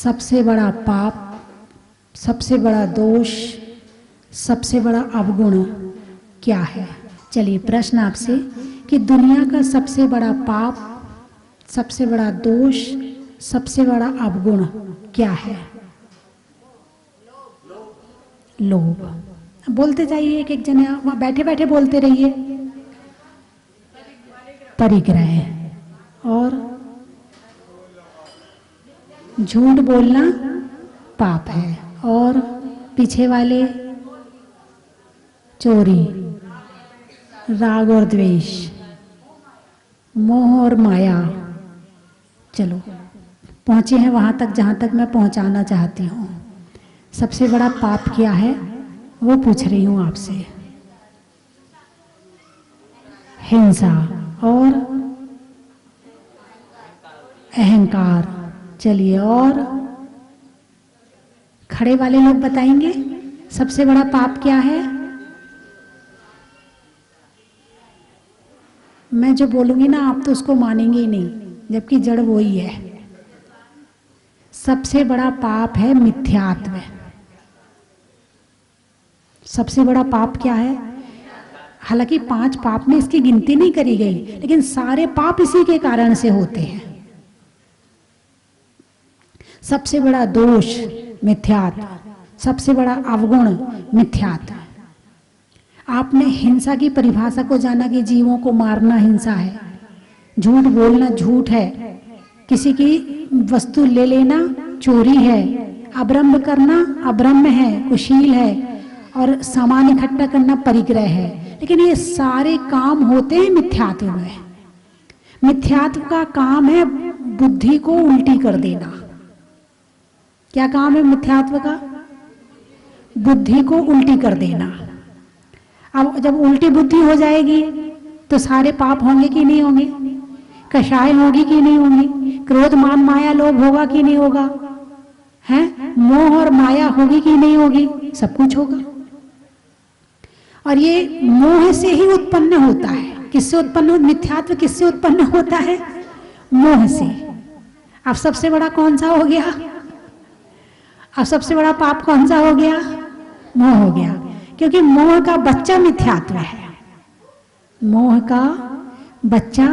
सबसे बड़ा पाप, सबसे बड़ा दोष, सबसे बड़ा अवगुण क्या है? चलिए प्रश्न आपसे कि दुनिया का सबसे बड़ा पाप, सबसे बड़ा दोष, सबसे बड़ा अवगुण क्या है? लोभ। बोलते जाइए, एक एक जने वहां बैठे बैठे बोलते रहिए। परिग्रह। और झूठ बोलना पाप है। और पीछे वाले चोरी, राग और द्वेष, मोह और माया। चलो पहुंचे हैं वहां तक जहां तक मैं पहुंचाना चाहती हूं। सबसे बड़ा पाप क्या है वो पूछ रही हूं आपसे। हिंसा और अहंकार। चलिए, और खड़े वाले लोग बताएंगे सबसे बड़ा पाप क्या है? मैं जो बोलूंगी ना आप तो उसको मानेंगे ही नहीं, जबकि जड़ वो ही है। सबसे बड़ा पाप है मिथ्यात्व। सबसे बड़ा पाप क्या है? हालांकि 5 पाप में इसकी गिनती नहीं करी गई, लेकिन सारे पाप इसी के कारण से होते हैं। सबसे बड़ा दोष मिथ्यात्व, सबसे बड़ा अवगुण मिथ्यात्व। आपने हिंसा की परिभाषा को जाना कि जीवों को मारना हिंसा है, झूठ बोलना झूठ है, किसी की वस्तु ले लेना चोरी है, अब्रह्म करना अब्रह्म है, कुशील है, और सामान इकट्ठा करना परिग्रह है। लेकिन ये सारे काम होते हैं मिथ्यात्व में। मिथ्यात्व का काम है बुद्धि को उल्टी कर देना। क्या काम है मिथ्यात्व का? बुद्धि को उल्टी कर देना। अब जब उल्टी बुद्धि हो जाएगी तो सारे पाप होंगे कि नहीं होंगे? कषाय होगी कि नहीं होगी? क्रोध मान माया लोभ होगा कि नहीं होगा? हैं? मोह और माया होगी कि नहीं होगी? सब कुछ होगा। और ये मोह से ही उत्पन्न होता है। किससे उत्पन्न? मिथ्यात्व किससे उत्पन्न होता है? मोह से। अब सबसे बड़ा कौन सा हो गया? अब सबसे बड़ा पाप कौन सा हो गया? मोह हो गया, क्योंकि मोह का बच्चा मिथ्यात्व है। मोह का बच्चा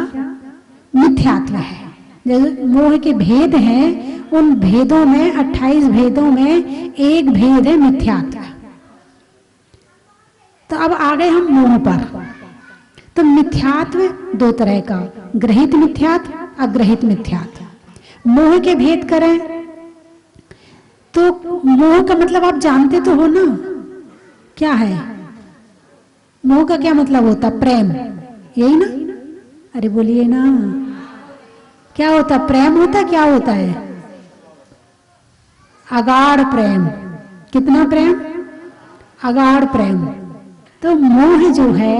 मिथ्यात्व है। जैसे मोह के भेद हैं, उन भेदों में 28 भेदों में एक भेद है मिथ्यात्व। तो अब आ गए हम मोह पर। तो मिथ्यात्व 2 तरह का, ग्रहित मिथ्यात्व, अग्रहित मिथ्यात्व। मोह के भेद करें तो मोह का मतलब आप जानते तो हो ना, क्या है? मोह का क्या मतलब होता? प्रेम, यही ना? अरे बोलिए ना, क्या होता? प्रेम होता, क्या होता है? अगाढ़ प्रेम। कितना प्रेम? अगाढ़ प्रेम। तो मोह जो है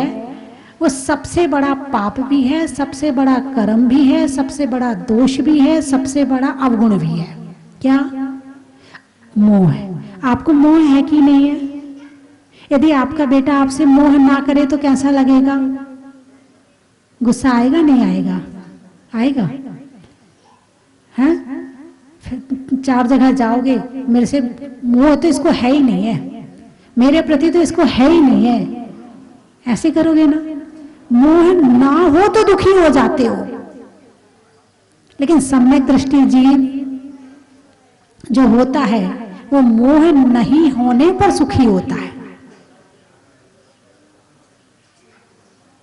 वो सबसे बड़ा पाप भी है, सबसे बड़ा कर्म भी है, सबसे बड़ा दोष भी है, सबसे बड़ा अवगुण भी है। क्या? मोह है। आपको मोह है कि नहीं है? यदि आपका बेटा आपसे मोह ना करे तो कैसा लगेगा? गुस्सा आएगा नहीं आएगा? आएगा। हैं? 4 जगह जाओगे, मेरे से मोह तो इसको है ही नहीं है, मेरे प्रति तो इसको है ही नहीं है, ऐसे करोगे ना? मोह ना हो तो दुखी हो जाते हो, लेकिन सम्यक दृष्टि जीव जो होता है वो मोह नहीं होने पर सुखी होता है।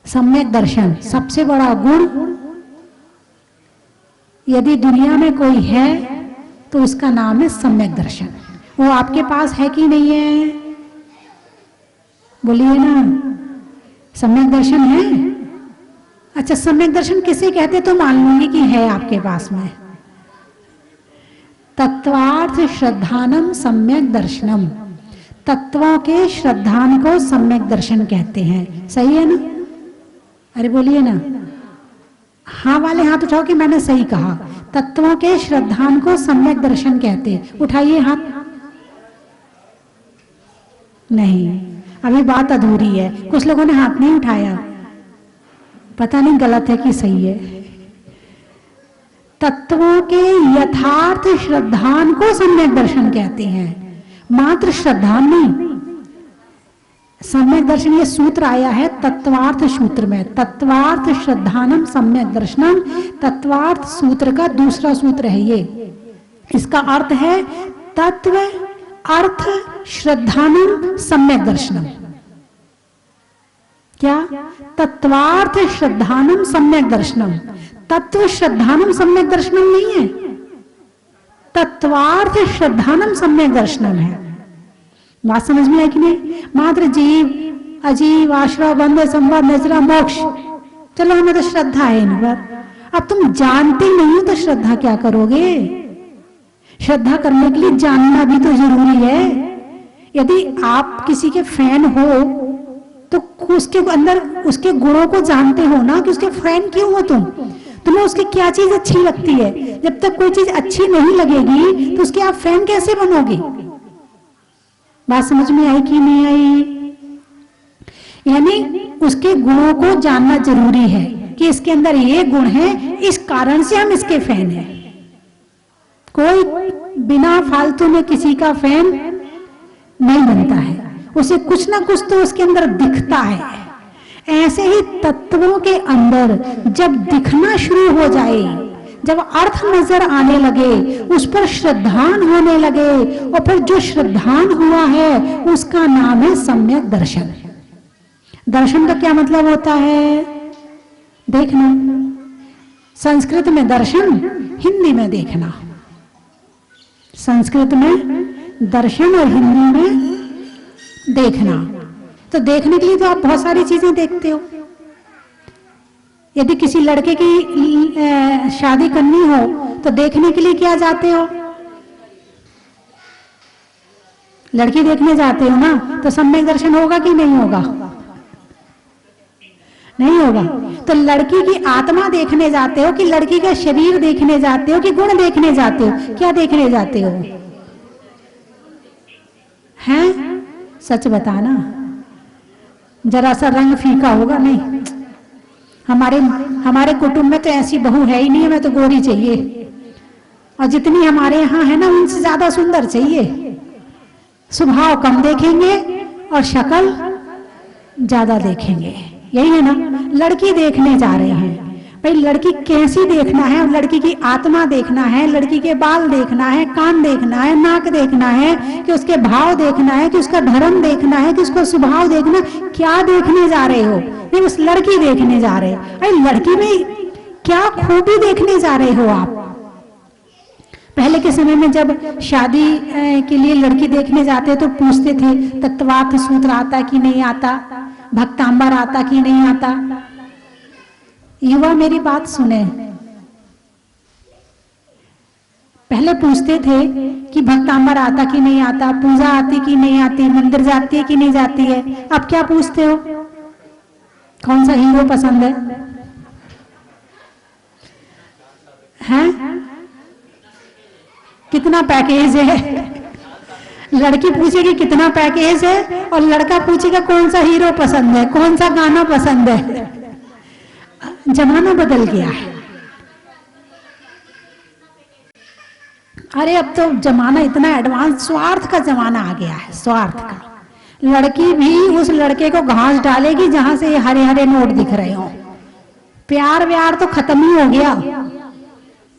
सम्यक दर्शन सबसे बड़ा गुण, यदि दुनिया में कोई है तो उसका नाम है सम्यक दर्शन। वो आपके पास है कि नहीं है? बोलिए ना, सम्यक दर्शन है? अच्छा, सम्यक दर्शन किसे कहते तो मान लूंगी कि है आपके पास में। तत्वार्थ श्रद्धानम सम्यक दर्शनम। तत्वों के श्रद्धान को सम्यक दर्शन कहते हैं। सही है ना? अरे बोलिए ना, हाँ वाले हाथ उठाओ कि मैंने सही कहा। तत्वों के श्रद्धान को सम्यक दर्शन कहते हैं। उठाइए हाथ। नहीं, अभी बात अधूरी है। कुछ लोगों ने हाथ नहीं उठाया, पता नहीं गलत है कि सही है। तत्वों के यथार्थ श्रद्धान को सम्यक दर्शन कहते हैं, मात्र श्रद्धा नहीं। सम्यक दर्शन ये सूत्र आया है तत्वार्थ सूत्र में, तत्वार्थ श्रद्धानम सम्यक दर्शनम, तत्वार्थ सूत्र का दूसरा सूत्र है ये। इसका अर्थ है तत्व अर्थ श्रद्धानम सम्यक दर्शनम। क्या? तत्वार्थ श्रद्धानम सम्यक दर्शनम। तत्व श्रद्धानम सम्यक दर्शनम नहीं है, तत्वार्थ श्रद्धानम सम्यक दर्शनम है। बात समझ में है कि नहीं? मात्र जीव अजीव आश्रय बंध संवाद नजरा मोक्ष, चलो हमें तो श्रद्धा है इन पर। अब तुम जानते नहीं हो तो श्रद्धा क्या करोगे? श्रद्धा करने के लिए जानना भी तो जरूरी है। यदि आप किसी के फैन हो तो उसके अंदर उसके गुणों को जानते हो ना, कि उसके फैन क्यों हो तुम्हें उसकी क्या चीज अच्छी लगती है। जब तक कोई चीज अच्छी नहीं लगेगी तो उसके आप फैन कैसे बनोगे? बात समझ में आई कि नहीं आई? यानी उसके गुणों को जानना जरूरी है कि इसके अंदर ये गुण है, इस कारण से हम इसके फैन हैं। कोई बिना फालतू में किसी का फैन नहीं बनता है, उसे कुछ ना कुछ तो उसके अंदर दिखता है। ऐसे ही तत्वों के अंदर जब दिखना शुरू हो जाए, जब अर्थ नजर आने लगे, उस पर श्रद्धान होने लगे, और फिर जो श्रद्धान हुआ है उसका नाम है सम्यक दर्शन। दर्शन का क्या मतलब होता है? देखना। संस्कृत में दर्शन, हिंदी में देखना। संस्कृत में दर्शन और हिंदी में देखना। तो देखने के लिए तो आप बहुत सारी चीजें देखते हो। यदि किसी लड़के की शादी करनी हो तो देखने के लिए क्या जाते हो? लड़की देखने जाते हो ना, तो सम्यक दर्शन होगा कि नहीं होगा? नहीं होगा। तो लड़की की आत्मा देखने जाते हो कि लड़की का शरीर देखने जाते हो कि गुण देखने जाते हो? क्या देखने जाते हो? हैं? सच बताना, जरा सा रंग फीका होगा। नहीं, हमारे कुटुंब में तो ऐसी बहू है ही नहीं, हमें तो गोरी चाहिए, और जितनी हमारे यहाँ है ना उनसे ज्यादा सुंदर चाहिए। स्वभाव कम देखेंगे और शक्ल ज्यादा देखेंगे, यही है ना। लड़की देखने जा रहे हैं भाई, लड़की कैसी देखना है? लड़की की आत्मा देखना है, लड़की के बाल देखना है, कान देखना है, नाक देखना है, कि उसके भाव देखना है, कि उसका धर्म देखना है, कि उसका स्वभाव देखना। क्या देखने जा रहे हो? नहीं, उस लड़की देखने जा रहे हो। अरे लड़की में क्या खूबी देखने जा रहे हो आप? पहले के समय में जब शादी के लिए लड़की देखने जाते तो पूछते थे तत्वार्थ सूत्र आता कि नहीं आता, भक्तांबर आता कि नहीं आता। युवा मेरी बात सुने, पहले पूछते थे कि भक्तांबर आता कि नहीं आता, पूजा आती कि नहीं आती, मंदिर जाती है कि नहीं जाती है। अब क्या पूछते हो? कौन सा हीरो पसंद है? हैं? कितना पैकेज है? लड़की पूछेगी कितना पैकेज है, और लड़का पूछेगा कौन सा हीरो पसंद है, कौन सा गाना पसंद है। जमाना बदल गया है। अरे अब तो जमाना इतना एडवांस, स्वार्थ का जमाना आ गया है, स्वार्थ का। लड़की भी उस लड़के को घास डालेगी जहां से ये हरे हरे नोट दिख रहे हो। प्यार व्यार तो खत्म ही हो गया,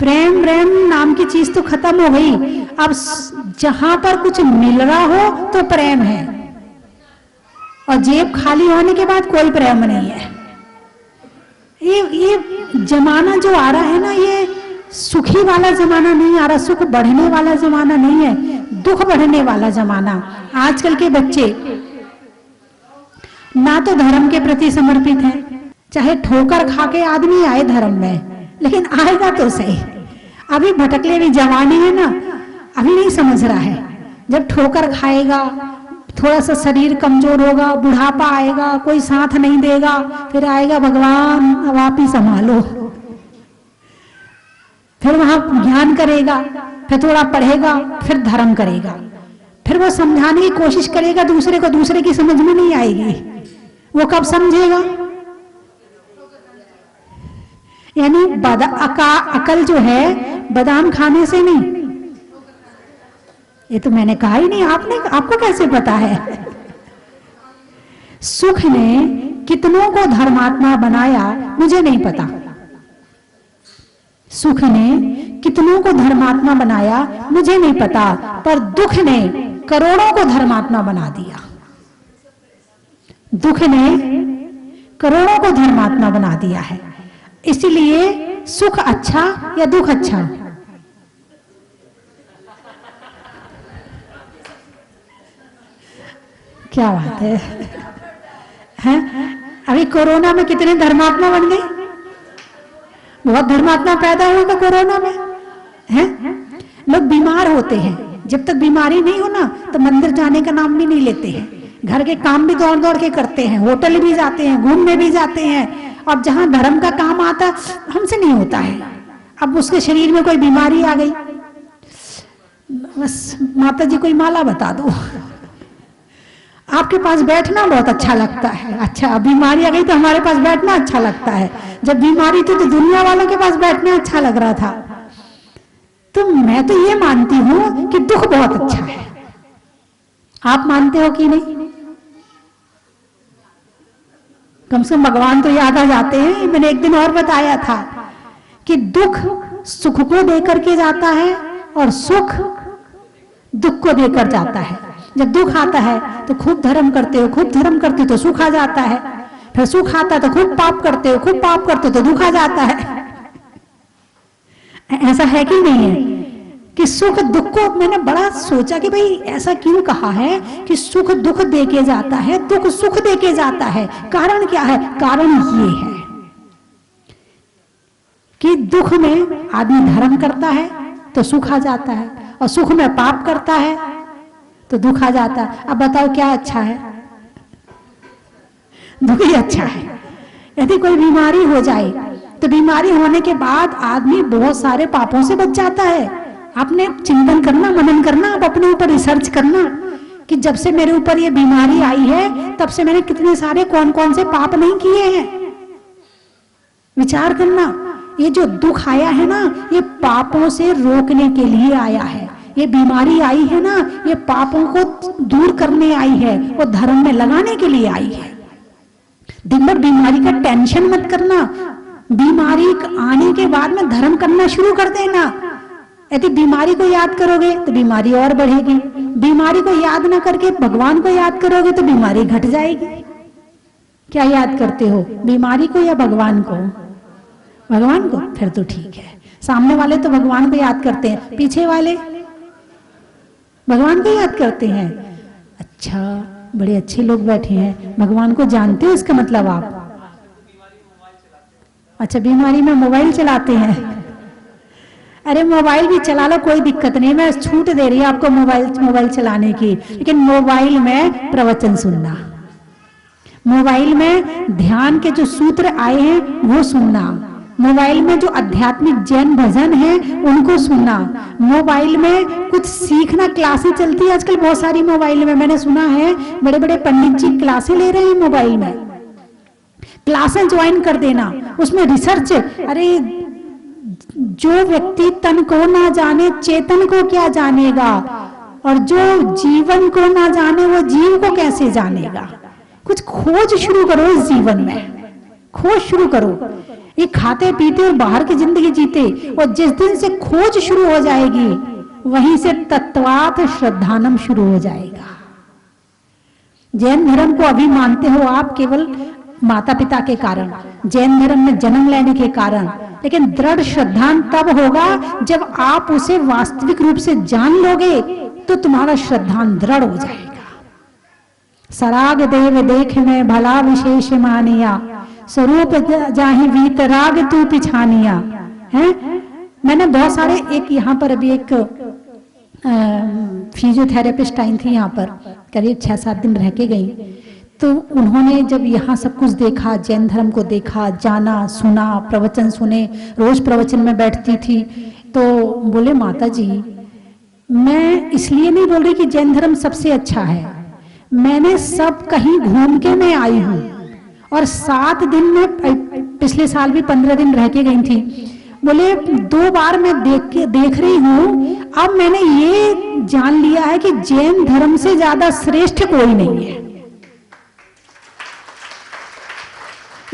प्रेम प्रेम नाम की चीज तो खत्म हो गई। अब जहां पर कुछ मिल रहा हो तो प्रेम है, और जेब खाली होने के बाद कोई प्रेम नहीं है। ये जमाना जो आ रहा है ना, ये सुखी वाला जमाना नहीं आ रहा, सुख बढ़ने वाला जमाना नहीं है, दुख बढ़ने वाला जमाना। आजकल के बच्चे ना तो धर्म के प्रति समर्पित हैं, चाहे ठोकर खा के आदमी आए धर्म में, लेकिन आएगा तो सही। अभी भटकले हुई जवानी है ना, अभी नहीं समझ रहा है। जब ठोकर खाएगा, थोड़ा सा शरीर कमजोर होगा, बुढ़ापा आएगा, कोई साथ नहीं देगा, फिर आएगा भगवान अब आप ही संभालो। फिर वहां ज्ञान करेगा, फिर थोड़ा पढ़ेगा, फिर धर्म करेगा, फिर वो समझाने की कोशिश करेगा दूसरे को, दूसरे की समझ में नहीं आएगी। वो कब समझेगा? यानी अकल जो है बादाम खाने से नहीं। ये तो मैंने कहा ही नहीं, आपको कैसे पता है? सुख ने कितनों को धर्मात्मा बनाया मुझे नहीं पता। सुख ने कितनों को धर्मात्मा बनाया मुझे नहीं पता, पर दुख ने करोड़ों को धर्मात्मा बना दिया। दुख ने करोड़ों को धर्मात्मा बना दिया है। इसलिए सुख अच्छा या दुख अच्छा? क्या बात है, हैं? अभी कोरोना में कितने धर्मात्मा बन गए, बहुत धर्मात्मा पैदा होगा कोरोना में, हैं? लोग बीमार होते हैं, जब तक बीमारी नहीं हो ना तो मंदिर जाने का नाम भी नहीं लेते हैं, घर के काम भी दौड़ दौड़ के करते हैं, होटल भी जाते हैं, घूमने भी जाते हैं, और जहां धर्म का काम आता हमसे नहीं होता है। अब उसके शरीर में कोई बीमारी आ गई, बस माता जी कोई माला बता दो, आपके पास बैठना बहुत अच्छा लगता है। अच्छा, बीमारी आ गई तो हमारे पास बैठना अच्छा लगता है, जब बीमारी थी तो दुनिया वालों के पास बैठना अच्छा लग रहा था। तो मैं तो ये मानती हूं कि दुख बहुत अच्छा है। आप मानते हो कि नहीं? कम से कम भगवान तो याद आ जाते हैं। मैंने एक दिन और बताया था कि दुख सुख को देकर के जाता है और सुख दुख को देकर जाता है। जब दुख आता है तो खूब धर्म करते हो, खूब धर्म करते हो तो सुख आ जाता है, फिर सुख आता है तो खूब पाप करते हो, खूब पाप करते हो तो दुख आ जाता है। ऐसा है कि नहीं है कि सुख दुख को, मैंने बड़ा सोचा कि भाई ऐसा क्यों कहा है कि सुख दुख देके जाता है, दुख सुख देके जाता है, कारण क्या है? कारण ये है कि दुख में आदमी धर्म करता है तो सुख आ जाता है, और सुख में पाप करता है तो दुख आ जाता है। अब बताओ क्या अच्छा है? दुख ही अच्छा है। यदि कोई बीमारी हो जाए तो बीमारी होने के बाद आदमी बहुत सारे पापों से बच जाता है। आपने चिंतन करना, मनन करना, आप अपने ऊपर रिसर्च करना कि जब से मेरे ऊपर ये बीमारी आई है तब से मैंने कितने सारे कौन कौन से पाप नहीं किए हैं। विचार करना, ये जो दुख आया है ना, ये पापों से रोकने के लिए आया है। ये बीमारी आई है ना, ये पापों को दूर करने आई है, वो धर्म में लगाने के लिए आई है। दिन भर बीमारी का टेंशन मत करना, बीमारी आने के बाद में धर्म करना शुरू कर देना। यदि बीमारी को याद करोगे तो बीमारी और बढ़ेगी, बीमारी को याद ना करके भगवान को याद करोगे तो बीमारी घट जाएगी। क्या याद करते हो, बीमारी को या भगवान को? भगवान को, फिर तो ठीक है। सामने वाले तो भगवान को याद करते हैं, पीछे वाले भगवान को याद करते हैं। अच्छा, बड़े अच्छे लोग बैठे हैं, भगवान को जानते हो इसका मतलब आप? अच्छा, बीमारी में मोबाइल चलाते हैं। अरे मोबाइल भी चला लो, कोई दिक्कत नहीं, मैं छूट दे रही हूँ आपको मोबाइल चलाने की, लेकिन मोबाइल में प्रवचन सुनना, मोबाइल में ध्यान के जो सूत्र आए हैं वो सुनना, मोबाइल में जो आध्यात्मिक जैन भजन है उनको सुनना, मोबाइल में कुछ सीखना, क्लासें चलती है आजकल बहुत सारी मोबाइल में। मैंने सुना है बड़े बड़े पंडित जी क्लासें ले रहे हैं मोबाइल में, क्लासें ज्वाइन कर देना, उसमें रिसर्च। अरे जो व्यक्ति तन को ना जाने चेतन को क्या जानेगा, और जो जीवन को ना जाने वो जीव को कैसे जानेगा। कुछ खोज शुरू करो इस जीवन में, खोज शुरू करो। ये खाते पीते और बाहर की जिंदगी जीते, और जिस दिन से खोज शुरू हो जाएगी वहीं से तत्वात श्रद्धानम शुरू हो जाएगा। जैन धर्म को अभी मानते हो आप केवल माता पिता के कारण, जैन धर्म में जन्म लेने के कारण, लेकिन दृढ़ श्रद्धान तब होगा जब आप उसे वास्तविक रूप से जान लोगे तो तुम्हारा श्रद्धान दृढ़ हो जाएगा। सराग देव देख में भला विशेष मानिया, स्वरूप जाहि वीतराग तू पिछानिया। है, मैंने बहुत सारे, एक यहाँ पर अभी एक फिजियोथेरेपिस्ट आई थी यहाँ पर, करीब 6-7 दिन रह के गई, तो उन्होंने जब यहाँ सब कुछ देखा, जैन धर्म को देखा, जाना, सुना, प्रवचन सुने, रोज प्रवचन में बैठती थी, तो बोले माता जी मैं इसलिए नहीं बोल रही कि जैन धर्म सबसे अच्छा है, मैंने सब कहीं घूम के मैं आई हूँ, और 7 दिन में पिछले साल भी 15 दिन रह के गई थी। बोले 2 बार मैं देख रही हूं, अब मैंने ये जान लिया है कि जैन धर्म से ज्यादा श्रेष्ठ कोई नहीं है।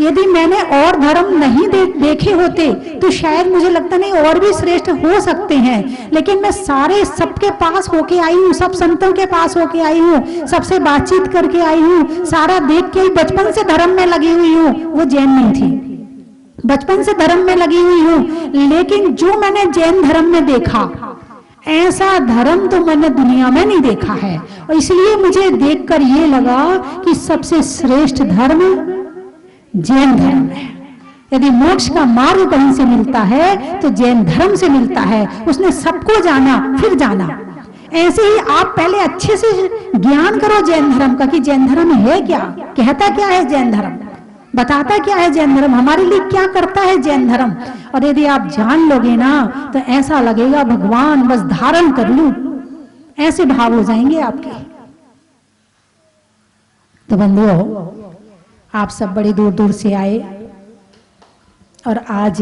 यदि मैंने और धर्म नहीं देखे होते तो शायद मुझे लगता नहीं और भी श्रेष्ठ हो सकते हैं, लेकिन मैं सारे सबके पास होके आई हूँ, सब संतों के पास होके आई हूँ, सबसे बातचीत करके आई हूँ, सारा देख के बचपन से धर्म में लगी हुई हूँ। वो जैन नहीं थी, बचपन से धर्म में लगी हुई हूँ, लेकिन जो मैंने जैन धर्म में देखा ऐसा धर्म तो मैंने दुनिया में नहीं देखा है। और इसलिए मुझे देखकर ये लगा कि सबसे श्रेष्ठ धर्म जैन धर्म है। यदि मोक्ष का मार्ग कहीं से मिलता है तो जैन धर्म से मिलता है। उसने सबको जाना फिर जाना। ऐसे ही आप पहले अच्छे से ज्ञान करो जैन धर्म का कि जैन धर्म है क्या, कहता क्या है जैन धर्म, बताता क्या है जैन धर्म, हमारे लिए क्या करता है जैन धर्म। और यदि आप जान लोगे ना तो ऐसा लगेगा भगवान बस धारण कर लूं, ऐसे भाव हो जाएंगे आपके। तो बंधुओं, आप सब बड़ी दूर दूर से आए और आज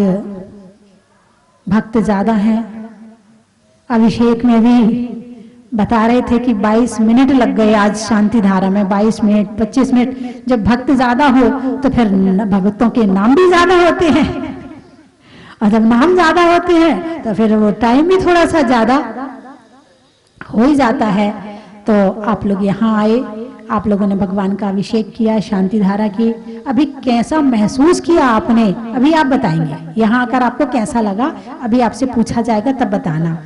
भक्त ज्यादा हैं। अभिषेक में भी बता रहे थे कि 22 मिनट लग गए आज शांति धारा में, 22 मिनट 25 मिनट। जब भक्त ज्यादा हो तो फिर भक्तों के नाम भी ज्यादा होते हैं, और जब नाम ज्यादा होते हैं तो फिर वो टाइम भी थोड़ा सा ज्यादा हो ही जाता है। तो आप लोग यहाँ आए, आप लोगों ने भगवान का अभिषेक किया, शांति धारा की। अभी कैसा महसूस किया आपने, अभी आप बताएंगे। यहाँ आकर आपको कैसा लगा अभी आपसे पूछा जाएगा, तब बताना।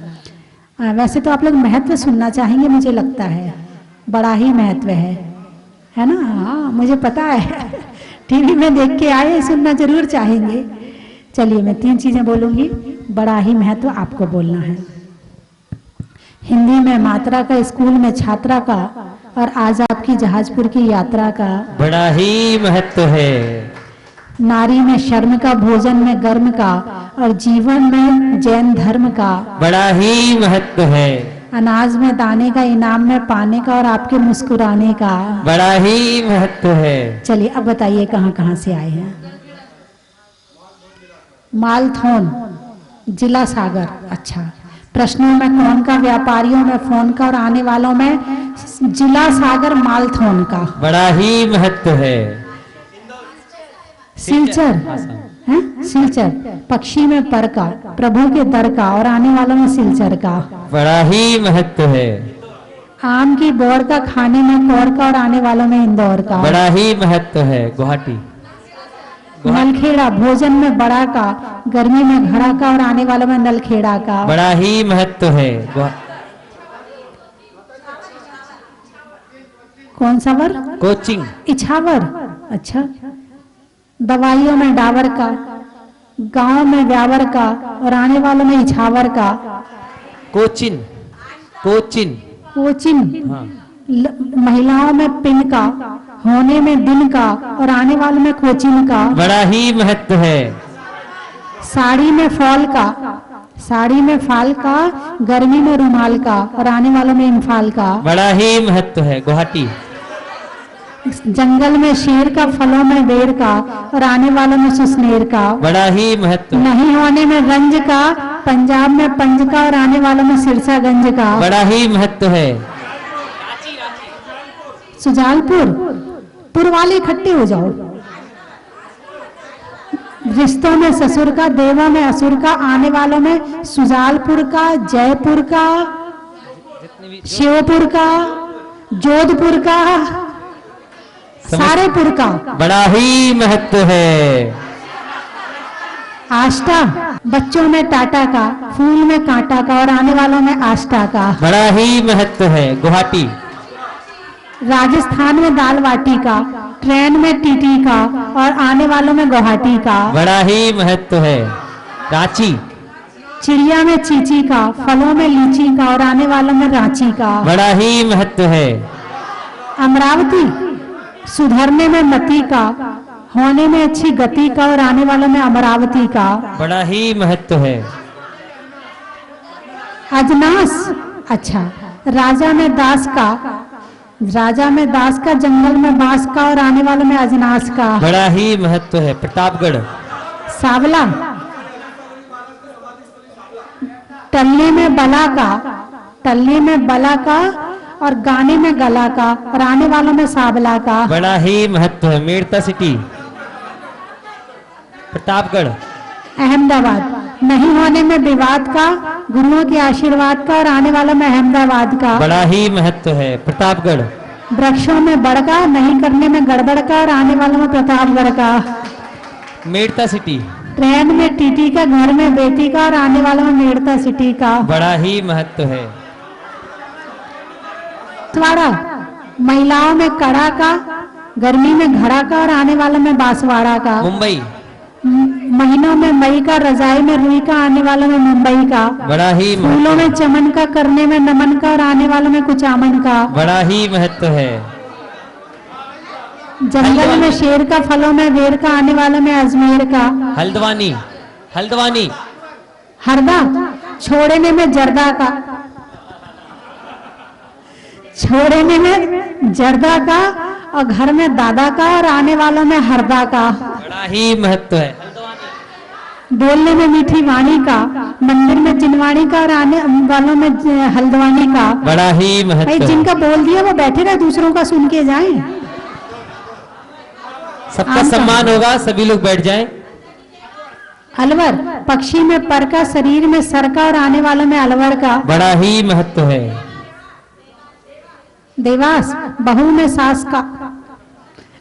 वैसे तो आप लोग महत्व सुनना चाहेंगे, मुझे लगता है बड़ा ही महत्व है ना। हाँ मुझे पता है, टीवी में देख के आए, सुनना जरूर चाहेंगे। चलिए मैं 3 चीजें बोलूंगी, बड़ा ही महत्व आपको बोलना है। हिंदी में मात्रा का, स्कूल में छात्रा का, और आज आपकी जहाजपुर की यात्रा का बड़ा ही महत्व है। नारी में शर्म का, भोजन में गर्म का, और जीवन में जैन धर्म का बड़ा ही महत्व है। अनाज में दाने का, इनाम में पाने का, और आपके मुस्कुराने का बड़ा ही महत्व है। चलिए अब बताइए कहाँ कहाँ से आए हैं। मालथोन, जिला सागर। अच्छा, प्रश्नों में कौन का, व्यापारियों में फोन का, और आने वालों में जिला सागर मालथोन का। बड़ा ही महत्व है। सिलचर है, सिलचर पक्षी में पर का, प्रभु के दर का, और आने वालों में सिलचर का। बड़ा ही महत्व है। आम की बोर का, खाने में कौर का, और आने वालों में इंदौर का। बड़ा ही महत्व है। गुवाहाटी। नलखेड़ा, भोजन में बड़ा का, गर्मी में घड़ा का, और आने वालों में नलखेड़ा का। बड़ा ही महत्व है। कौन सा वर? कोचिंग। इछावर। अच्छा, दवाइयों में डावर का, गांव में व्यावर का, और आने वालों में इछावर का। कोचिन। कोचिन। कोचिन। हाँ। महिलाओं में पिन का, होने में दिन का, और आने वालों में कोचिन का। बड़ा ही महत्व है। साड़ी में फॉल का, साड़ी में फाल का, गर्मी में रुमाल का, और आने वालों में इम्फाल का। बड़ा ही महत्व है। गुवाहाटी। जंगल में शेर का, फलों में बेर का, और आने वालों में सुसनेर का। बड़ा ही महत्व। नहीं होने में रंज का, पंजाब में पंज का, और आने वालों में सिरसागंज का। बड़ा ही महत्व है। सुजालपुर, पुर वाले इकट्ठे हो जाओ। रिश्तों में ससुर का, देवों में असुर का, आने वालों में सुजालपुर का, जयपुर का, शिवपुर का, जोधपुर का, सारेपुर का। बड़ा ही महत्व है। आष्टा, बच्चों में टाटा का, फूल में कांटा का, और आने वालों में आष्टा का। बड़ा ही महत्व है। गुवाहाटी। राजस्थान में दाल बाटी का, ट्रेन में टीटी का, और आने वालों में गुवाहाटी का। बड़ा ही महत्व है। रांची। चिड़िया में चीची का, फलों में लीची का, और आने वालों में रांची का। बड़ा ही महत्व है। अमरावती, सुधरने में मती का, होने में अच्छी गति का, और आने वालों में अमरावती का। बड़ा ही महत्व है। अजनास, अच्छा, राजा में दास का, राजा में दास का, जंगल में बांस का, और आने वालों में अजनास का। बड़ा ही महत्व है। प्रतापगढ़। सावला, टल्ले में बला का, टल्ले में बला का और गाने में गला का और आने वालों में सावला का। बड़ा ही महत्व है। मेड़ता सिटी, प्रतापगढ़, अहमदाबाद, नहीं होने में विवाद का, गुरुओं के आशीर्वाद का और आने वालों में अहमदाबाद का। बड़ा ही महत्व है। प्रतापगढ़, वृक्षों में बड़का, नहीं करने में गड़बड़ का और आने वालों में प्रतापगढ़ का। मेड़ता सिटी, ट्रेन में टीटी का, घर में बेटी का और आने वालों में मेड़ता सिटी का। बड़ा ही महत्व है। बांसवाड़ा, महिलाओं में कड़ा का, गर्मी में घड़ा का और आने वालों में बांसवाड़ा का। मुंबई, महीनों में मई का, रजाई में रुई का, आने वालों में मुंबई का। बड़ा ही फूलों में चमन का, करने में नमन का और आने वालों में कुचामन का। बड़ा ही महत्व है। जंगल में शेर का, फलों में बेर का, आने वालों में अजमेर का। हल्द्वानी, हल्द्वानी, हरदा, छोड़ने में जर्दा का, छोड़ने में जर्दा का और घर में दादा का और आने वालों में हरदा का। बड़ा ही महत्व है। बोलने में मीठी वाणी का, मंदिर में जिनवाणी का और आने वालों में हल्द्वानी का। बड़ा ही महत्व भाई है। जिनका बोल दिया वो बैठे रहे, दूसरों का सुन के जाएं। सबका सम्मान होगा, सभी लोग बैठ जाएं। अलवर, पक्षी में पर का, शरीर में सर का और आने वालों में अलवर का। बड़ा ही महत्व है। देवास, बहू में सास का,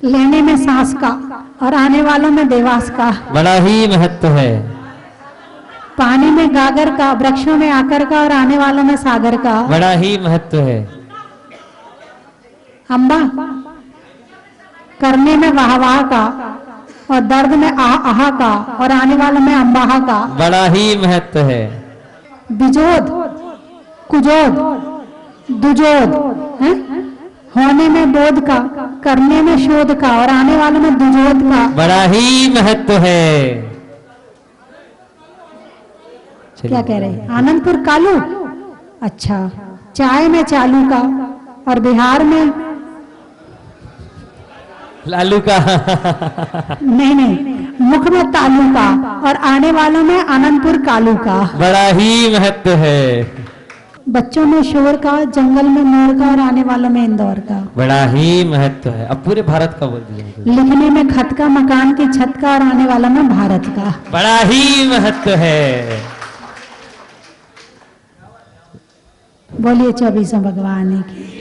लेने में सांस का और आने वालों में देवास का। बड़ा ही महत्व है। पानी में गागर का, वृक्षों में आकर का और आने वालों में सागर का। बड़ा ही महत्व है। अम्बा, करने में वाह वाह का और दर्द में आह आह का और आने वालों में अम्बाहा का। बड़ा ही महत्व है। बिजोद, कुजोद, दुजोद, हैं? होने में बोध का, करने में शोध का और आने वालों में दुजोद का। बड़ा ही महत्व है। क्या कह रहे हैं? आनंदपुर कालू, अच्छा, चाय में चालू का और बिहार में लालू का नहीं नहीं, मुख में तालू का और आने वालों में आनंदपुर कालू का। बड़ा ही महत्व है। बच्चों में शोर का, जंगल में मोर का और आने वालों में इंदौर का। बड़ा ही महत्व है। अब पूरे भारत का बोल दिया। लिखने में खत का, मकान की छत का और आने वाला में भारत का। बड़ा ही महत्व है। बोलिए 24 भगवान की।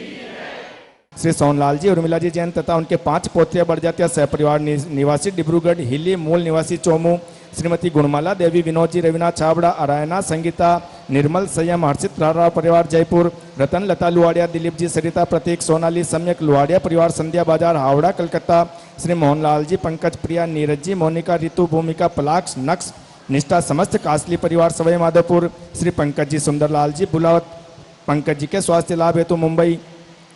श्री सोनलाल जी, उर्मिला जी जैन तथा उनके 5 पोतिया बड़जात्या सहपरिवार निवासी डिब्रूगढ़ हिली, मूल निवासी चोमू, श्रीमती गुणमाला देवी, विनोद जी, रवीना छाबड़ा, अरायना, संगीता, निर्मल, संयम, हर्षित राव परिवार जयपुर, रतन, लता लुवाड़िया, दिलीप जी, सरिता, प्रतीक, सोनाली, सम्यक लुवाड़िया परिवार संध्या बाजार हावड़ा कलकत्ता, श्री मोहनलाल जी, पंकज, प्रिया, नीरज जी, मोनिका, ऋतु, भूमिका, पलाक्ष, नक्श, निष्ठा, समस्त कासली परिवार सवई माधोपुर, श्री पंकज जी, सुंदरलाल जी, बुलावत, पंकज जी के स्वास्थ्य लाभ हेतु मुंबई,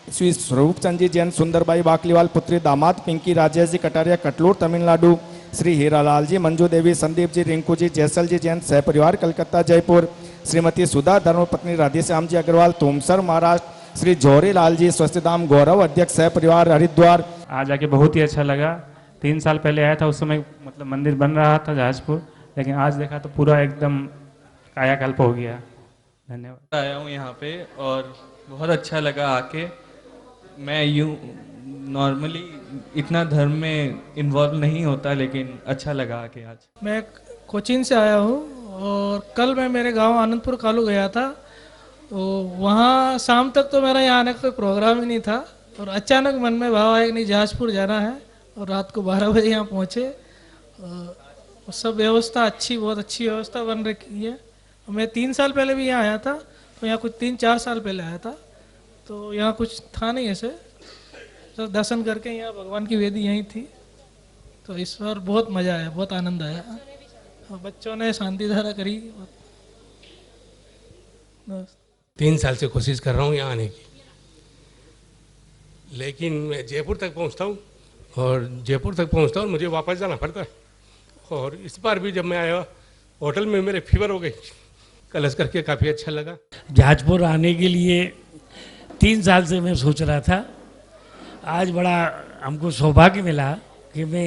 श्री स्वरूप चंद जी जैन, सुंदरबाई बाकलीवाल पुत्री, दामाद पिंकी, राजेश जी कटारिया, कटलूर तमिलनाडु, श्री हीरालाल जी, मंजू देवी, संदीप जी, रिंकू जी, जैसल जी जैन सहपरिवार कलकत्ता जयपुर, श्रीमती सुधा, धर्मपत्नी राधेश्याम जी अग्रवाल तुमसर महाराष्ट्र, श्री जौहरी लाल जी, स्वस्तिधाम गौरव अध्यक्ष सहपरिवार हरिद्वार। आज आके बहुत ही अच्छा लगा। 3 साल पहले आया था, उस समय मतलब मंदिर बन रहा था जहाजपुर, लेकिन आज देखा तो पूरा एकदम कायाकल्प हो गया। धन्यवाद। आया हूँ यहाँ पे और बहुत अच्छा लगा आके। मैं यूँ नॉर्मली इतना धर्म में इन्वॉल्व नहीं होता, लेकिन अच्छा लगा आके आज। मैं कोचीन से आया हूँ और कल मैं मेरे गांव आनंदपुर कालू गया था, तो वहाँ शाम तक तो मेरा यहाँ आने का कोई प्रोग्राम ही नहीं था और अचानक मन में भाव आया कि नहीं जहाजपुर जाना है और रात को 12 बजे यहाँ पहुँचे। और सब व्यवस्था अच्छी, बहुत अच्छी व्यवस्था बन रखी है। मैं 3 साल पहले भी यहाँ आया था, तो यहाँ कुछ 3-4 साल पहले आया था, तो यहाँ कुछ था नहीं ऐसे, तो दर्शन करके यहाँ भगवान की वेदी यहीं थी, तो इस बार बहुत मज़ा आया, बहुत आनंद आया। और बच्चों ने शांति धारा करी। 3 साल से कोशिश कर रहा हूँ यहाँ आने की, लेकिन मैं जयपुर तक पहुँचता हूँ और जयपुर तक पहुँचता हूँ और मुझे वापस जाना पड़ता है। और इस बार भी जब मैं आया होटल में मेरे फीवर हो गई, कलश करके काफ़ी अच्छा लगा। जहाजपुर आने के लिए 3 साल से मैं सोच रहा था। आज बड़ा हमको सौभाग्य मिला कि मैं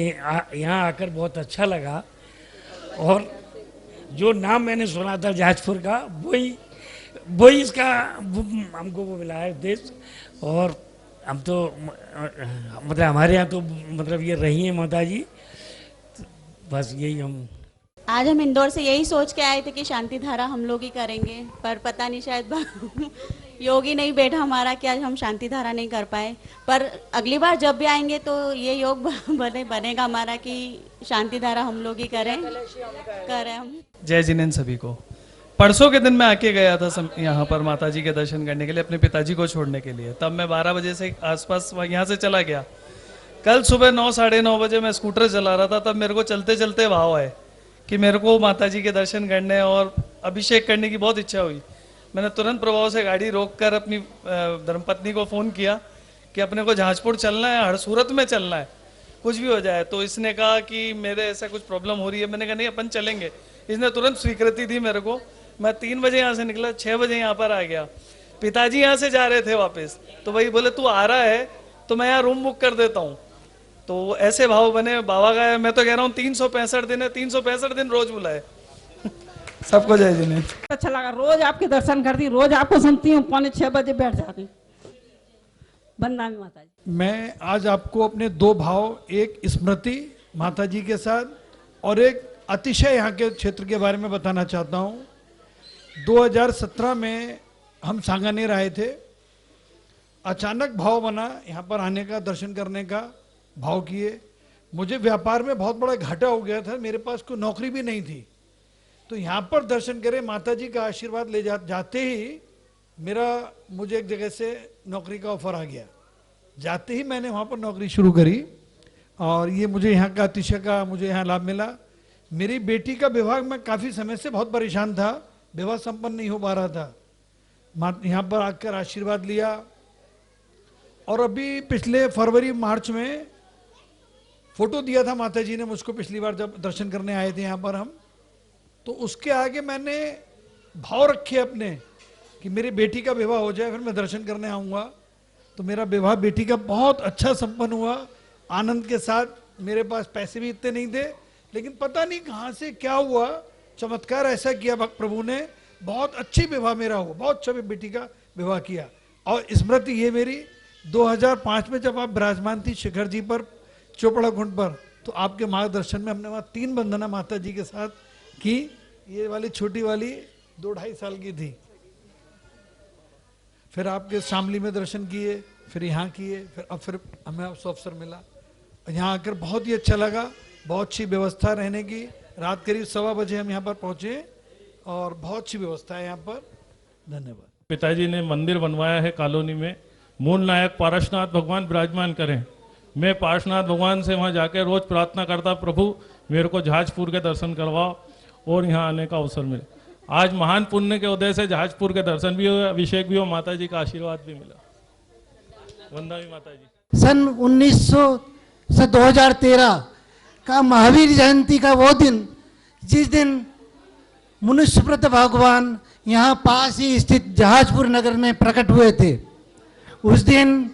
यहाँ आकर बहुत अच्छा लगा। और जो नाम मैंने सुना था जहाजपुर का, वही इसका हमको वो मिला है देश। और हम तो मतलब हमारे यहाँ तो मतलब ये रही हैं माता जी, बस यही हम आज हम इंदौर से यही सोच के आए थे कि शांति धारा हम लोग ही करेंगे, पर पता नहीं शायद योग ही नहीं बैठा हमारा कि आज हम शांति धारा नहीं कर पाए। पर अगली बार जब भी आएंगे तो ये योग बनेगा हमारा कि शांति धारा हम लोग ही करें हम। जय जिनेन सभी को। परसों के दिन मैं आके गया था यहाँ पर माता जी के दर्शन करने के लिए, अपने पिताजी को छोड़ने के लिए। तब मैं 12 बजे से आसपास यहाँ से चला गया। कल सुबह 9 साढ़े 9 बजे मैं स्कूटर चला रहा था, तब मेरे को चलते चलते भाव आए कि मेरे को माता जी के दर्शन करने और अभिषेक करने की बहुत इच्छा हुई। मैंने तुरंत प्रभाव से गाड़ी रोककर अपनी धर्मपत्नी को फ़ोन किया कि अपने को जहाजपुर चलना है, हर सूरत में चलना है, कुछ भी हो जाए। तो इसने कहा कि मेरे ऐसा कुछ प्रॉब्लम हो रही है। मैंने कहा नहीं, अपन चलेंगे। इसने तुरंत स्वीकृति दी मेरे को। मैं 3 बजे यहाँ से निकला, 6 बजे यहाँ पर आ गया। पिताजी यहाँ से जा रहे थे वापस, तो वही बोले तू आ रहा है तो मैं यहाँ रूम बुक कर देता हूँ। तो ऐसे भाव बने बाबा का। मैं तो कह रहा हूँ 365 दिन है, 365 दिन रोज बुलाए। सबको जय जिनेन। अच्छा लगा, रोज आपके दर्शन करती, रोज आपको सुनती हूँ, 5:45 बजे बैठ जाती। वंदना माता जी। मैं आज आपको अपने 2 भाव, एक स्मृति माता जी के साथ और एक अतिशय यहाँ के क्षेत्र के बारे में बताना चाहता हूँ। 2017 में हम सांगानेर आए थे। अचानक भाव बना यहाँ पर आने का, दर्शन करने का भाव किए। मुझे व्यापार में बहुत बड़ा घाटा हो गया था, मेरे पास कोई नौकरी भी नहीं थी। तो यहाँ पर दर्शन करे, माता जी का आशीर्वाद ले जाते ही मुझे एक जगह से नौकरी का ऑफर आ गया। जाते ही मैंने वहाँ पर नौकरी शुरू करी और ये मुझे यहाँ का अतिशय का मुझे यहाँ लाभ मिला। मेरी बेटी का विवाह मैं काफ़ी समय से बहुत परेशान था, विवाह संपन्न नहीं हो पा रहा था। यहाँ पर आकर आशीर्वाद लिया और अभी पिछले फरवरी मार्च में फोटो दिया था माता जी ने मुझको, पिछली बार जब दर्शन करने आए थे यहाँ पर हम। तो उसके आगे मैंने भाव रखे अपने कि मेरी बेटी का विवाह हो जाए, फिर मैं दर्शन करने आऊँगा। तो मेरा विवाह बेटी का बहुत अच्छा संपन्न हुआ, आनंद के साथ। मेरे पास पैसे भी इतने नहीं थे, लेकिन पता नहीं कहाँ से क्या हुआ, चमत्कार ऐसा किया प्रभु ने, बहुत अच्छी विवाह मेरा हुआ, बहुत अच्छा बेटी का विवाह किया। और स्मृति ये मेरी 2005 में जब आप विराजमान थी शिखर जी पर, चोपड़ा कुंड पर, तो आपके मार्गदर्शन में हमने वहाँ 3 वंदना माता जी के साथ की। ये वाली छोटी वाली 2-2.5 साल की थी। फिर आपके शामली में दर्शन किए, फिर यहाँ किए, फिर हमें आपसे अवसर मिला। यहाँ आकर बहुत ही अच्छा लगा, बहुत अच्छी व्यवस्था रहने की। रात करीब 1:15 बजे हम यहाँ पर पहुँचे और बहुत अच्छी व्यवस्था है यहाँ पर। धन्यवाद। पिताजी ने मंदिर बनवाया है कॉलोनी में, मूल नायक पारसनाथ भगवान विराजमान करें। मैं पारसनाथ भगवान से वहाँ जाकर रोज प्रार्थना करता, प्रभु मेरे को जहाजपुर के दर्शन करवाओ और यहाँ आने का अवसर मिले। आज महान पुण्य के उदय से जहाजपुर के दर्शन भी हुए, अभिषेक भी हो, माता जी का आशीर्वाद भी मिला। वंदना भी माता जी। सन 2013 का महावीर जयंती का वो दिन, जिस दिन मनुष्यप्रत भगवान यहाँ पास ही स्थित जहाजपुर नगर में प्रकट हुए थे, उस दिन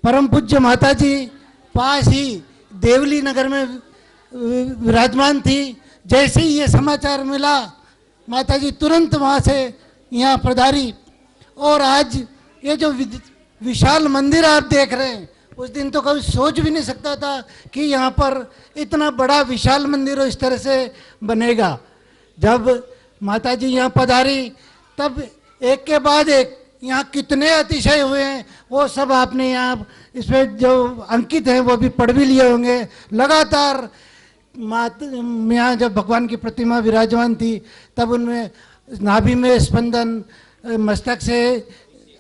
परम पूज्य माता जी पास ही देवली नगर में विराजमान थी। जैसे ही ये समाचार मिला, माता जी तुरंत वहाँ से यहाँ पधारी। और आज ये जो विशाल मंदिर आप देख रहे हैं, उस दिन तो कभी सोच भी नहीं सकता था कि यहाँ पर इतना बड़ा विशाल मंदिर इस तरह से बनेगा। जब माता जी यहाँ पधारी, तब एक के बाद एक यहाँ कितने अतिशय हुए हैं, वो सब आपने यहाँ इस पर जो अंकित हैं वो भी पढ़ भी लिए होंगे। लगातार यहाँ जब भगवान की प्रतिमा विराजमान थी, तब उनमें नाभि में स्पंदन, मस्तक से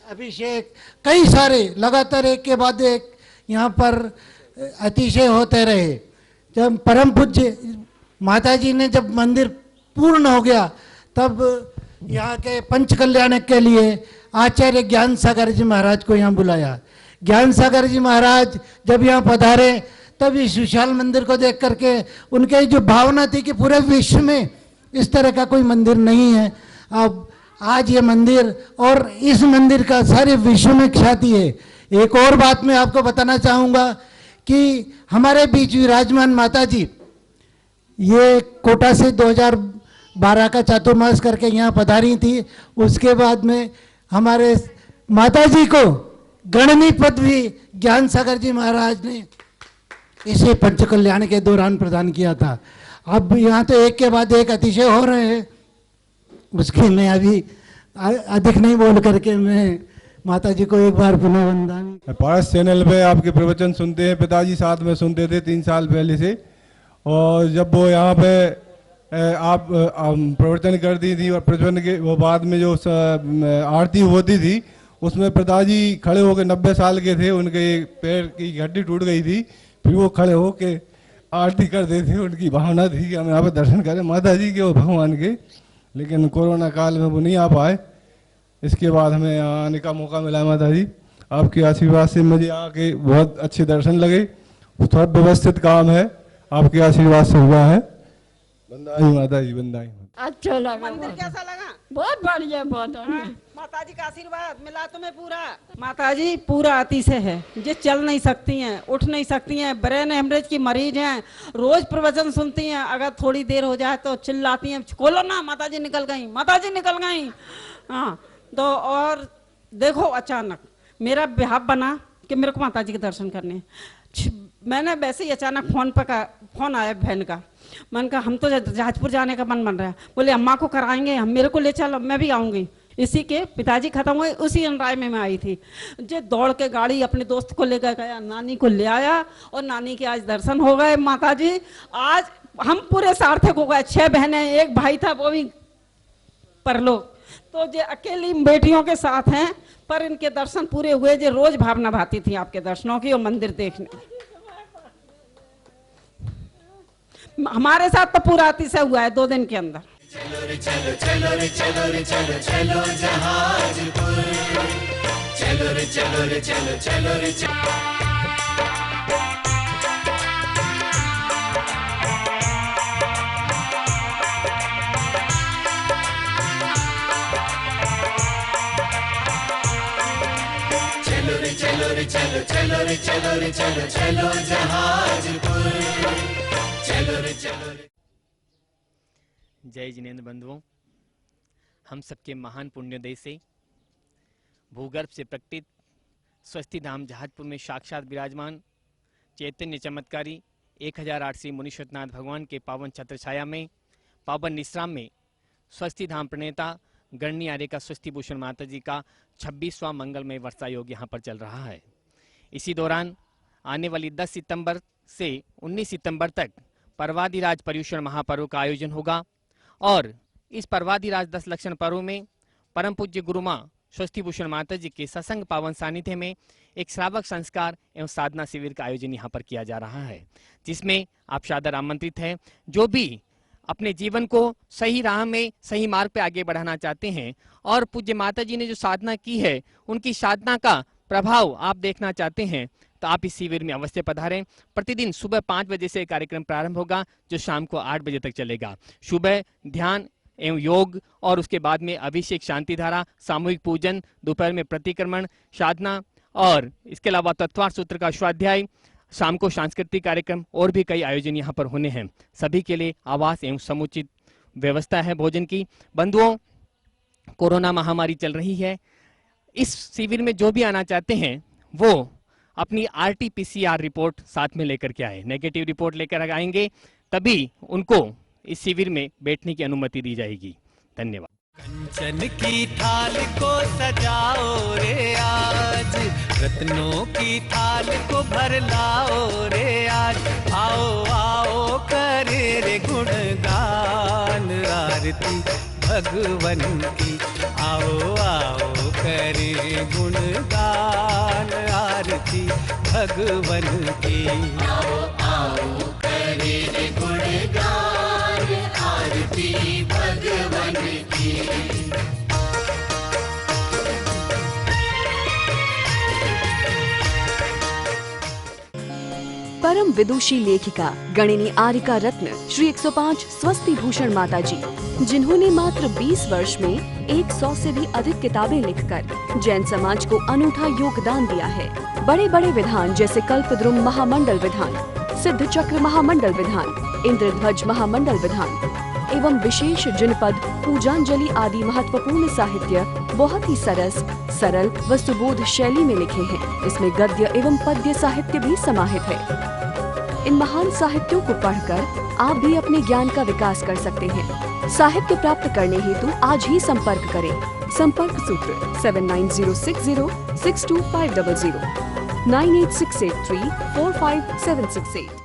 अभिषेक, कई सारे लगातार एक के बाद एक यहाँ पर अतिशय होते रहे। जब परम पूज्य माता जी ने जब मंदिर पूर्ण हो गया, तब यहाँ के पंच कल्याण के लिए आचार्य ज्ञान सागर जी महाराज को यहाँ बुलाया। ज्ञान सागर जी महाराज जब यहाँ पधारे, तब इस विशाल मंदिर को देख करके उनके जो भावना थी कि पूरे विश्व में इस तरह का कोई मंदिर नहीं है। अब आज ये मंदिर और इस मंदिर का सारे विश्व में ख्याति है। एक और बात मैं आपको बताना चाहूँगा कि हमारे बीच विराजमान माता जी ये कोटा से 2012 का चातुर्मास करके यहाँ पधारी थी। उसके बाद में हमारे माता जी को गणनी पदवी ज्ञान सागर जी महाराज ने इसे पंच कल्याण के दौरान प्रदान किया था। अब यहाँ तो एक के बाद एक अतिशय हो रहे हैं, उसकी मैं अभी अधिक नहीं बोल करके मैं माता जी को एक बार पुनः वंदना। पारस चैनल पे आपके प्रवचन सुनते हैं, पिताजी साथ में सुनते थे 3 साल पहले से, और जब वो यहाँ पे आप प्रवचन करती थी और प्रवचन के वो बाद में जो आरती होती थी उसमें पिताजी खड़े होकर 90 साल के थे, उनके पैर की हड्डी टूट गई थी, फिर वो खड़े होके आरती करते थे। उनकी भावना थी कि हम यहाँ पे दर्शन करें माता जी के और भगवान के, लेकिन कोरोना काल में वो नहीं आ पाए। इसके बाद हमें यहाँ आने का मौका मिला। माता जी आपके आशीर्वाद से मुझे यहाँ के बहुत अच्छे दर्शन लगे, थोड़ा व्यवस्थित काम है, आपके आशीर्वाद से हुआ है। बंदाई माता जी, बंदाई। अच्छा लगा। मंदिर कैसा लगा? बहुत बढ़िया, बहुत बढ़िया। माता जी का आशीर्वाद मिला तुम्हें पूरा? माता जी पूरा अतिशय है, जो चल नहीं सकती हैं, उठ नहीं सकती हैं, ब्रेन हेमरेज की मरीज हैं, रोज प्रवचन सुनती हैं, अगर थोड़ी देर हो जाए तो चिल्लाती हैं, खोलो ना माता जी निकल गई, माता जी निकल गई। हाँ तो और देखो अचानक मेरा बिहाव बना कि मेरे को माता जी के दर्शन करने। मैंने वैसे ही अचानक फोन आया बहन का, मन का हम तो जहाजपुर जाने का मन बन रहा है, बोले अम्मा को कराएंगे, हम मेरे को ले चलो, मैं भी आऊँगी। इसी के पिताजी खत्म हुए उसी अनुराय में मैं आई थी, जो दौड़ के गाड़ी अपने दोस्त को लेकर गया, नानी को ले आया और नानी के आज दर्शन हो गए। माता जी आज हम पूरे सार्थक हो गए, 6 बहनें, 1 भाई था वो भी परलोक, तो जो अकेली बेटियों के साथ हैं, पर इनके दर्शन पूरे हुए। जो रोज भावना भाती थी आपके दर्शनों की और मंदिर देखने। हमारे साथ तो पूरा अतिशय हुआ है 2 दिन के अंदर। चलो रे चलो, चलो रे चलो रे चलो, चलो जहाजपुर, चलो रे चलो रे चलो, चलो रे चलो। चलो रे चलो, चलो रे चलो रे चलो, चलो जहाजपुर, चलो रे चलो रे। जय जिनेंद्र बंधुओं, हम सबके महान पुण्योदय से भूगर्भ से प्रकटित स्वस्ति धाम जहाजपुर में साक्षात विराजमान चैतन्य चमत्कारी 1008 श्री मुनीश्वरनाथ भगवान के पावन छत्र छाया में, पावन निश्राम में स्वस्ति धाम प्रणेता गणनी आर्य का स्वस्ति भूषण माता जी का 26वां मंगलमय वर्षा योग यहाँ पर चल रहा है। इसी दौरान आने वाली 10 सितंबर से 19 सितंबर तक पर्वाधिराज पर्युषण महापर्व का आयोजन होगा और इस पर्वाधिराज 10 लक्षण पर्व में परम पूज्य गुरु माँ स्वस्ति भूषण माता जी के सत्संग पावन सानिध्य में एक श्रावक संस्कार एवं साधना शिविर का आयोजन यहाँ पर किया जा रहा है, जिसमें आप सादर आमंत्रित हैं। जो भी अपने जीवन को सही राह में, सही मार्ग पे आगे बढ़ाना चाहते हैं और पूज्य माता जी ने जो साधना की है उनकी साधना का प्रभाव आप देखना चाहते हैं, तो आप इस शिविर में अवश्य पधारें। प्रतिदिन सुबह 5 बजे से कार्यक्रम प्रारंभ होगा, जो शाम को 8 बजे तक चलेगा। सुबह ध्यान एवं योग और उसके बाद में अभिषेक, शांति धारा, सामूहिक पूजन, दोपहर में प्रतिक्रमण, साधना और इसके अलावा तत्वार्थ सूत्र का स्वाध्याय, शाम को सांस्कृतिक कार्यक्रम और भी कई आयोजन यहाँ पर होने हैं। सभी के लिए आवास एवं समुचित व्यवस्था है भोजन की। बंधुओं, कोरोना महामारी चल रही है। इस शिविर में जो भी आना चाहते हैं वो अपनी RT-PCR रिपोर्ट साथ में लेकर के आए। नेगेटिव रिपोर्ट लेकर आएंगे तभी उनको इस शिविर में बैठने की अनुमति दी जाएगी। धन्यवाद। कंचन की थाल को सजाओ रे आज, रत्नों की थाल को भर लाओ रे आज, आओ आओ करे रे गुणगान आरती भगवन की, आओ आओ करे गुणगान आरती भगवन की, आओ आओ करे रे गुणगान आरती भगवन की। परम विदुषी लेखिका गणिनी आर्यका रत्न श्री 105 स्वस्ति भूषण माता जी, जिन्होंने मात्र 20 वर्ष में 100 से भी अधिक किताबें लिखकर जैन समाज को अनूठा योगदान दिया है। बड़े बड़े विधान जैसे कल्पद्रुम महामंडल विधान, सिद्ध चक्र महामंडल विधान, इंद्रध्वज महामंडल विधान एवं विशेष जनपद पूजांजलि आदि महत्वपूर्ण साहित्य बहुत ही सरल व सुबोध शैली में लिखे हैं। इसमें गद्य एवं पद्य साहित्य भी समाहित है। इन महान साहित्यों को पढ़कर आप भी अपने ज्ञान का विकास कर सकते हैं। साहित्य प्राप्त करने हेतु आज ही संपर्क करें। संपर्क सूत्र 7906062500 98683 45768।